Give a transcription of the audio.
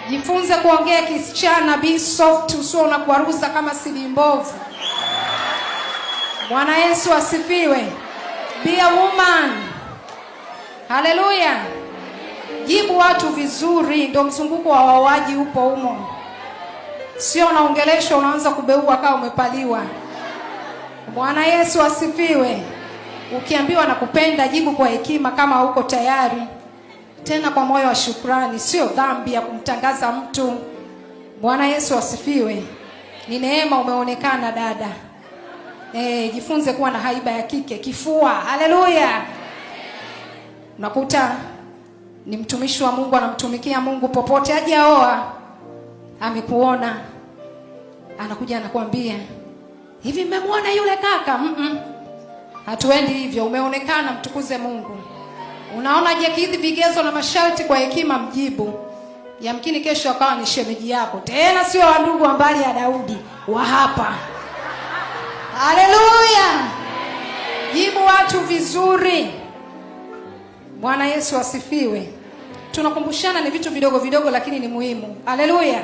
Jifunze kuongea kisichana, be soft, usio unakwaruza kama sidi mbovu. Bwana Yesu asifiwe. Be a woman. Haleluya. Jibu watu vizuri, ndio mzunguko wa wawaji upo humo. Sio unaongeleshwa unaanza kubeua kama umepaliwa. Bwana Yesu asifiwe. Ukiambiwa nakupenda, jibu kwa hekima kama uko tayari. Tena kwa moyo wa shukrani, sio dhambi ya kumtangaza mtu. Bwana Yesu asifiwe. Ni neema umeonekana dada. Jifunze kuwa na haiba ya kike, kifua. Haleluya. Unakuta ni mtumishi wa Mungu anamtumikia Mungu popote hajaoa. Amekuona. Anakuja anakuambia, "Hivi mmemwona yule kaka?" Hatuendi hivyo, umeonekana, mtukuze Mungu. Unaona hivi vigezo na masharti kwa hekima, mjibu. Yamkini kesho akawa ni shemeji yako. Tena sio wa ndugu wa mbali ya Daudi, wa hapa. Haleluya. Jibu watu vizuri. Bwana Yesu asifiwe. Tunakumbushana ni vitu vidogo vidogo lakini ni muhimu. Haleluya.